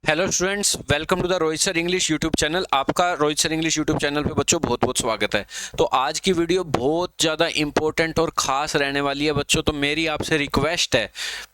Hello students, welcome to the Rohit sir English YouTube channel. आपका Rohit sir English YouTube channel पे बच्चों बहुत बहुत स्वागत है। तो आज की वीडियो बहुत ज़्यादा इंपॉर्टेंट और ख़ास रहने वाली है बच्चों। तो मेरी आपसे रिक्वेस्ट है,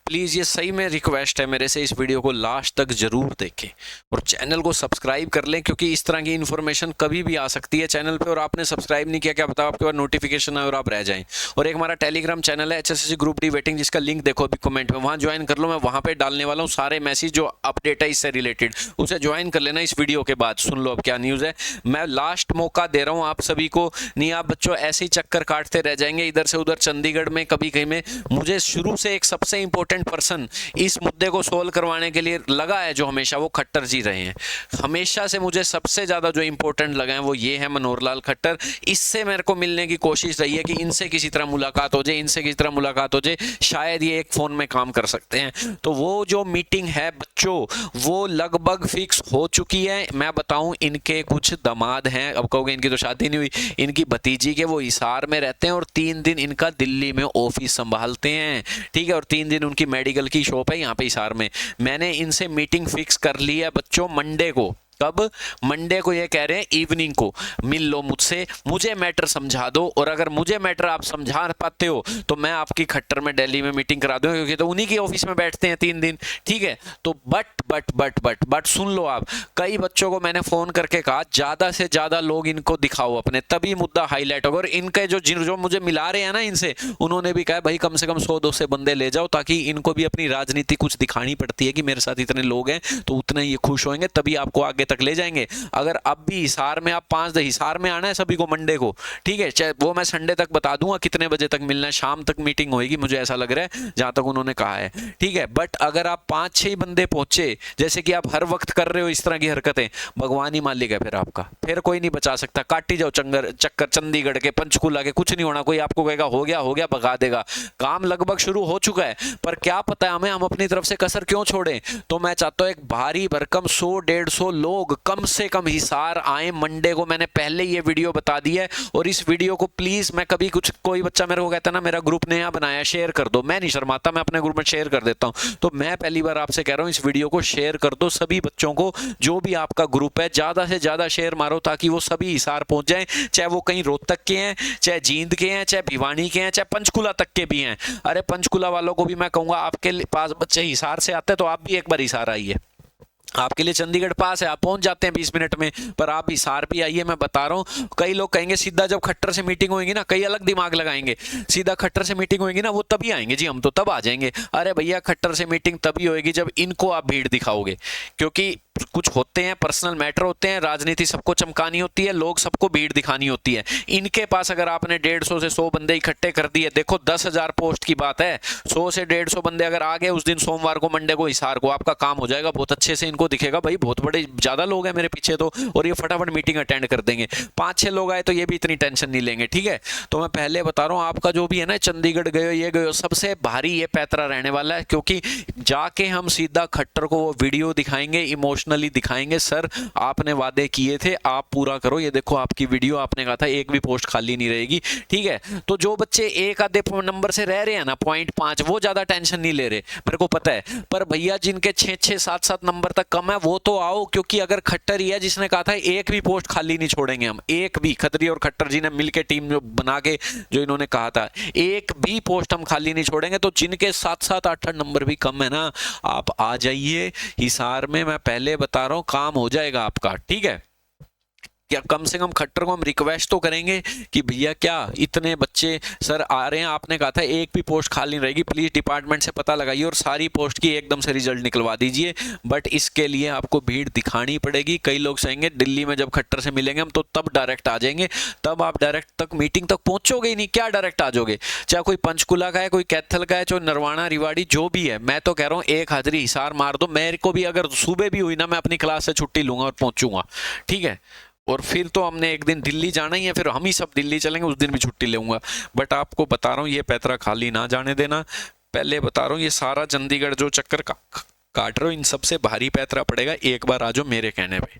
प्लीज़, ये सही में रिक्वेस्ट है मेरे से, इस वीडियो को लास्ट तक ज़रूर देखें और चैनल को सब्सक्राइब कर लें, क्योंकि इस तरह की इन्फॉर्मेशन कभी भी आ सकती है चैनल पे और आपने सब्सक्राइब नहीं किया, क्या बताओ आपके पास नोटिफिकेशन आए और आप रह जाएं। और एक हमारा टेलीग्राम चैनल है HSC ग्रुप डी वेटिंग, जिसका लिंक देखो अभी कमेंट में, वहाँ ज्वाइन कर लो। मैं वहाँ पर डालने वाला हूँ सारे मैसेज जो अपडेट है इससे रिलेटेड, उसे ज्वाइन कर लेना इस वीडियो के बाद। सुन लो अब क्या न्यूज़ है। मैं लास्ट मौका दे रहा हूँ आप सभी को, नहीं आप बच्चों ऐसे ही चक्कर काटते रह जाएंगे इधर से उधर, चंडीगढ़ में कभी कहीं में। मुझे शुरू से एक सबसे इंपॉर्टेंट पर्सन इस मुद्दे को सोल्व करवाने के लिए लगा है जो हमेशा, वो खट्टर जी रहे हैं। हमेशा से मुझे सबसे ज़्यादा जो इंपॉर्टेंट लगा है वो ये है मनोहर लाल खट्टर। इससे मेरे को मिलने की कोशिश रही है कि इनसे किसी तरह मुलाकात हो जाए, इनसे किसी तरह मुलाकात हो जाए, शायद ये एक फ़ोन में काम कर सकते हैं। तो वो जो मीटिंग है बच्चों, वो लगभग फिक्स हो चुकी है। मैं बताऊं, इनके कुछ दामाद हैं, अब कहोगे इनकी तो शादी नहीं हुई, इनकी भतीजी के वो हिसार में रहते हैं और 3 दिन इनका दिल्ली में ऑफिस संभालते हैं, ठीक है। और 3 दिन उनकी मेडिकल की शॉप है यहाँ पे हिसार में। मैंने इनसे मीटिंग फिक्स कर ली है बच्चों मंडे को। कब? मंडे को। ये कह रहे हैं इवनिंग को मिल लो मुझसे, मुझे मैटर समझा दो, और अगर मुझे मैटर आप समझा पाते हो तो मैं आपकी खट्टर में दिल्ली में मीटिंग करा दूंगा, क्योंकि तो उन्हीं की ऑफिस में बैठते हैं 3 दिन, ठीक है। तो बट सुन लो आप, कई बच्चों को मैंने फोन करके कहा ज्यादा से ज्यादा लोग इनको दिखाओ अपने, तभी मुद्दा हाईलाइट होगा। और इनके जो मुझे मिला रहे हैं ना इनसे, उन्होंने भी कहा भाई कम से कम 100-200 बंदे ले जाओ, ताकि इनको भी अपनी राजनीति कुछ दिखानी पड़ती है कि मेरे साथ इतने लोग हैं, तो उतने ये खुश होंगे, तभी आपको आगे तक ले जाएंगे। अगर अब भी हिसार में आप 5 हिसार में आना है सभी को मंडे को, ठीक है। चाहे वो मैं संडे तक बता दूंगा कितने बजे तक मिलना है, शाम तक मीटिंग होगी मुझे ऐसा लग रहा है, जहां तक उन्होंने कहा है, ठीक है। बट अगर आप 5-6 बंदे पहुंचे, जैसे कि आप हर वक्त कर रहे हो इस तरह की हरकतें, भगवान ही मालिक है फिर आपका, फिर कोई नहीं बचा सकता। काटी जाओ चक्कर चंडीगढ़ के, पंचकुला के, कुछ नहीं होना। कोई आपको कहेगा हो गया भगा देगा। काम लगभग शुरू हो चुका है, पर क्या पता है हमें, हम अपनी तरफ से कसर क्यों छोड़ें। तो मैं चाहता हूं एक भारी भरकम 100-150 लोग कम से कम हिसार आए मंडे को। मैंने पहले ये वीडियो बता दी है, और इस वीडियो को प्लीज, मैं कभी कुछ, कोई बच्चा मेरे को कहता है ना मेरा ग्रुप नया बनाया शेयर कर दो, मैं नहीं शर्माता, मैं अपने ग्रुप में शेयर कर देता हूं। तो मैं पहली बार आपसे कह रहा हूं, इस वीडियो को शेयर कर दो सभी बच्चों को, जो भी आपका ग्रुप है, ज्यादा से ज्यादा शेयर मारो, ताकि वो सभी हिसार पहुंच जाएं, चाहे वो कहीं रोहतक के हैं, चाहे जींद के हैं, चाहे भिवानी के हैं, चाहे पंचकुला तक के भी हैं। अरे पंचकुला वालों को भी मैं कहूंगा, आपके पास बच्चे हिसार से आते हैं तो आप भी एक बार हिसार आइए। आपके लिए चंडीगढ़ पास है, आप पहुंच जाते हैं 20 मिनट में, पर आप हिसार भी आइए। मैं बता रहा हूं, कई लोग कहेंगे सीधा जब खट्टर से मीटिंग होगी ना, कई अलग दिमाग लगाएंगे, सीधा खट्टर से मीटिंग होगी ना वो तभी आएंगे जी, हम तो तब आ जाएंगे। अरे भैया, खट्टर से मीटिंग तभी होगी जब इनको आप भीड़ दिखाओगे, क्योंकि कुछ होते हैं पर्सनल मैटर होते हैं, राजनीति सबको चमकानी होती है, लोग सबको भीड़ दिखानी होती है। इनके पास अगर आपने 150 से 100 बंदे इकट्ठे कर दिए, देखो 10,000 पोस्ट की बात है, 100 से 150 बंदे अगर आ गए उस दिन सोमवार को, मंडे को, हिसार को, आपका काम हो जाएगा बहुत अच्छे से। इनको दिखेगा भाई बहुत बड़े ज्यादा लोग हैं मेरे पीछे तो, और ये फटाफट मीटिंग अटेंड कर देंगे। 5-6 लोग आए तो ये भी इतनी टेंशन नहीं लेंगे, ठीक है। तो मैं पहले बता रहा हूँ, आपका जो भी है ना, चंडीगढ़ गए ये गए, सबसे भारी ये पैतरा रहने वाला है, क्योंकि जाके हम सीधा खट्टर को वो वीडियो दिखाएंगे, इमोशनली दिखाएंगे, सर आपने वादे किए थे आप पूरा करो, ये देखो आपकी वीडियो, आपने कहा था एक भी पोस्ट खाली नहीं रहेगी, ठीक है। तो जो बच्चे एक आधे नंबर से रह रहे हैं ना, 0.5, वो ज्यादा टेंशन नहीं ले रहे, मेरे को पता है। पर भैया जिनके 6-6, 7-7 नंबर तक कम है, वो तो आओ, क्योंकि अगर खट्टर ही है जिसने कहा था एक भी पोस्ट खाली नहीं छोड़ेंगे हम, एक भी, खत्री और खट्टर जी ने मिलकर टीम जो बना के जो इन्होंने कहा था, एक भी पोस्ट हम खाली नहीं छोड़ेंगे। तो जिनके 7-7, 8-8 नंबर भी कम है ना, आप आ जाइए हिसार में, मैं पहले बता रहा हूं काम हो जाएगा आपका, ठीक है। क्या कम से कम खट्टर को हम रिक्वेस्ट तो करेंगे कि भैया क्या इतने बच्चे सर आ रहे हैं, आपने कहा था एक भी पोस्ट खाली नहीं रहेगी, प्लीज डिपार्टमेंट से पता लगाइए और सारी पोस्ट की एकदम से रिजल्ट निकलवा दीजिए। बट इसके लिए आपको भीड़ दिखानी पड़ेगी। कई लोग कहेंगे दिल्ली में जब खट्टर से मिलेंगे हम तो तब डायरेक्ट आ जाएंगे, तब आप डायरेक्ट तक मीटिंग तक पहुंचोगे ही नहीं, क्या डायरेक्ट आ जाओगे। चाहे कोई पंचकुला का है, कोई कैथल का है, चाहे नरवाना रिवाड़ी जो भी है, मैं तो कह रहा हूँ एक हाजिरी हिसार मार दो। मेरे को भी अगर सुबह भी हुई ना, मैं अपनी क्लास से छुट्टी लूंगा और पहुंचूंगा, ठीक है। और फिर तो हमने एक दिन दिल्ली जाना ही है, फिर हम ही सब दिल्ली चलेंगे, उस दिन भी छुट्टी लूंगा। बट आपको बता रहा हूँ ये पैतरा खाली ना जाने देना। पहले बता रहा हूँ, ये सारा चंडीगढ़ जो चक्कर काट रहे हो, इन सबसे भारी पैतरा पड़ेगा, एक बार आ जाओ मेरे कहने पे,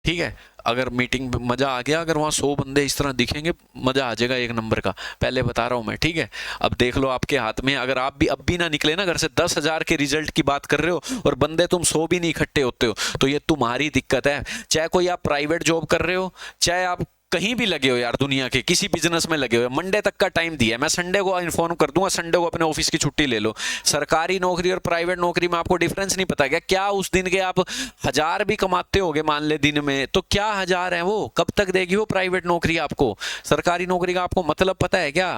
ठीक है, अगर मीटिंग में मज़ा आ गया, अगर वहाँ 100 बंदे इस तरह दिखेंगे, मज़ा आ जाएगा एक नंबर का, पहले बता रहा हूँ मैं। ठीक है, अब देख लो आपके हाथ में, अगर आप भी अब भी ना निकले ना घर से, 10,000 के रिजल्ट की बात कर रहे हो और बंदे तुम 100 भी नहीं इकट्ठे होते हो, तो ये तुम्हारी दिक्कत है। चाहे कोई आप प्राइवेट जॉब कर रहे हो, चाहे आप कहीं भी लगे हो यार, दुनिया के किसी बिजनेस में लगे हो, मंडे तक का टाइम दिया है, मैं संडे को इन्फॉर्म कर दूंगा, संडे को अपने ऑफिस की छुट्टी ले लो। सरकारी नौकरी और प्राइवेट नौकरी में आपको डिफरेंस नहीं पता क्या? क्या उस दिन के आप 1,000 भी कमाते होगे मान ले दिन में, तो क्या 1,000 है वो, कब तक देगी वो प्राइवेट नौकरी आपको? सरकारी नौकरी का आपको मतलब पता है क्या?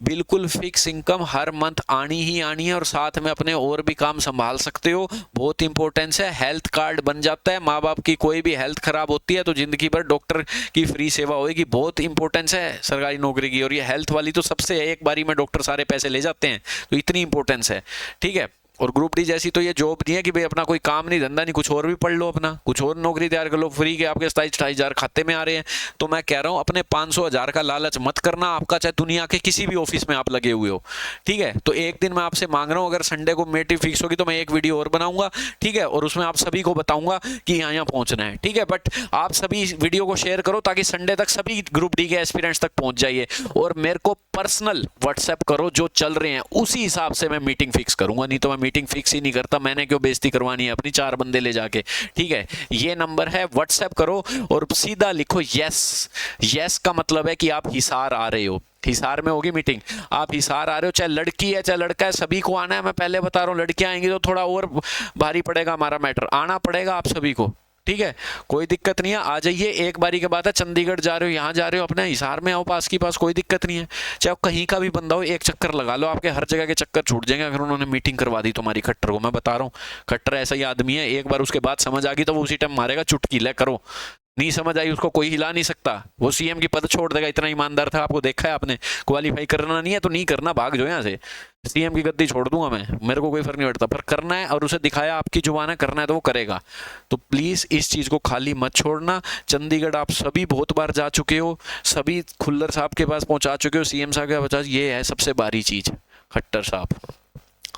बिल्कुल फिक्स इनकम हर मंथ आनी ही आनी है, और साथ में अपने और भी काम संभाल सकते हो। बहुत इंपॉर्टेंस है, हेल्थ कार्ड बन जाता है, माँ बाप की कोई भी हेल्थ खराब होती है तो जिंदगी भर डॉक्टर की फ्री सेवा होगी। बहुत इंपॉर्टेंस है सरकारी नौकरी की, और ये हेल्थ वाली तो सबसे, एक बारी में डॉक्टर सारे पैसे ले जाते हैं, तो इतनी इंपॉर्टेंस है। ठीक है, और ग्रुप डी जैसी तो ये जॉब नहीं है कि भाई अपना कोई काम नहीं, धंधा नहीं, कुछ और भी पढ़ लो, अपना कुछ और नौकरी तैयार कर लो, फ्री के आपके 27-28 खाते में आ रहे हैं। तो मैं कह रहा हूँ अपने 500-1000 का लालच मत करना, आपका चाहे दुनिया के किसी भी ऑफिस में आप लगे हुए हो। ठीक है, तो एक दिन मैं आपसे मांग रहा हूँ, अगर संडे को मीटिंग फिक्स होगी तो मैं एक वीडियो और बनाऊंगा। ठीक है, और उसमें आप सभी को बताऊंगा कि यहाँ यहाँ पहुंचना है। ठीक है, बट आप सभी वीडियो को शेयर करो ताकि संडे तक सभी ग्रुप डी के एस्पिरेंट्स तक पहुंच जाइए, और मेरे को पर्सनल व्हाट्सएप करो, जो चल रहे हैं उसी हिसाब से मैं मीटिंग फिक्स करूंगा, नहीं तो मैं मीटिंग फिक्स ही नहीं करता। मैंने क्यों बेइज्जती करवानी है अपनी 4 बंदे ले जाके। ठीक है, ये नंबर है, व्हाट्सएप करो और सीधा लिखो यस। यस का मतलब है कि आप हिसार आ रहे हो, हिसार में होगी मीटिंग, आप हिसार आ रहे हो, चाहे लड़की है चाहे लड़का है, सभी को आना है। मैं पहले बता रहा हूँ, लड़कियां आएंगी तो थोड़ा और भारी पड़ेगा हमारा मैटर, आना पड़ेगा आप सभी को। ठीक है, कोई दिक्कत नहीं है, आ जाइए। एक बारी की बात है, चंडीगढ़ जा रहे हो, यहाँ जा रहे हो, अपने हिसार में आओ, पास की पास, कोई दिक्कत नहीं है। चाहे कहीं का भी बंदा हो, एक चक्कर लगा लो, आपके हर जगह के चक्कर छूट जाएंगे अगर उन्होंने मीटिंग करवा दी तुम्हारी। खट्टर को मैं बता रहा हूँ, खट्टर ऐसा ही आदमी है, एक बार उसके बाद समझ आ गई तो वो उसी टाइम मारेगा चुटकी, ले करो। नहीं समझ आई उसको कोई हिला नहीं सकता, वो सीएम की पद छोड़ देगा, इतना ईमानदार था। आपको देखा है आपने, क्वालिफाई करना नहीं है तो नहीं करना, भाग जो यहाँ से, सीएम की गद्दी छोड़ दूंगा मैं, मेरे को कोई फर्क नहीं पड़ता, पर करना है और उसे दिखाया आपकी जुबान है, करना है तो वो करेगा। तो प्लीज इस चीज को खाली मत छोड़ना। चंडीगढ़ आप सभी बहुत बार जा चुके हो, सभी खुल्लर साहब के पास पहुंचा चुके हो, सीएम साहब के पास, ये है सबसे भारी चीज। खट्टर साहब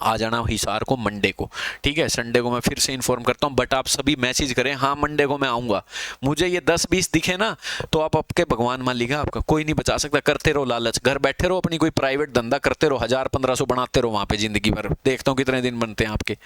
आ जाना हिसार को मंडे को। ठीक है, संडे को मैं फिर से इन्फॉर्म करता हूँ, बट आप सभी मैसेज करें, हाँ मंडे को मैं आऊँगा। मुझे ये 10-20 दिखे ना तो आप आपके भगवान मान लीजिएगा, आपका कोई नहीं बचा सकता। करते रहो लालच, घर बैठे रहो, अपनी कोई प्राइवेट धंधा करते रहो, 1000-1500 बनाते रहो वहाँ पे जिंदगी भर, देखता हूँ कितने दिन बनते हैं आपके।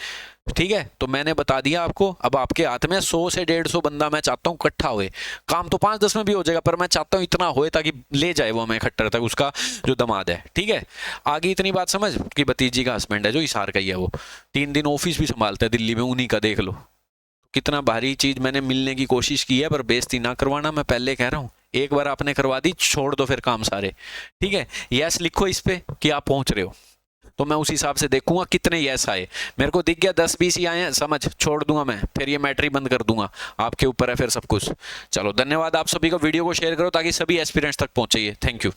ठीक है, तो मैंने बता दिया आपको, अब आपके हाथ में 100 से 150 बंदा मैं चाहता हूँ इकट्ठा हुए। काम तो 5-10 में भी हो जाएगा, पर मैं चाहता हूँ इतना होए ताकि ले जाए वो हमें खट्टर तक, उसका जो दामाद है। ठीक है, आगे इतनी बात समझ कि भतीजी का हस्बैंड है जो हिसार का ही है, वो 3 दिन ऑफिस भी संभालता है दिल्ली में, उन्हीं का। देख लो कितना भारी चीज, मैंने मिलने की कोशिश की है, पर बेइज्जती ना करवाना, मैं पहले कह रहा हूँ। एक बार आपने करवा दी, छोड़ दो फिर काम सारे। ठीक है, यस लिखो इस पे कि आप पहुंच रहे हो, तो मैं उस हिसाब से देखूंगा कितने यस आए। मेरे को दिख गया 10-20 ही आए हैं, समझ, छोड़ दूंगा मैं, फिर ये मैटर ही बंद कर दूंगा, आपके ऊपर है फिर सब कुछ। चलो धन्यवाद आप सभी को, वीडियो को शेयर करो ताकि सभी एस्पिरेंट्स तक पहुंचे। Thank you.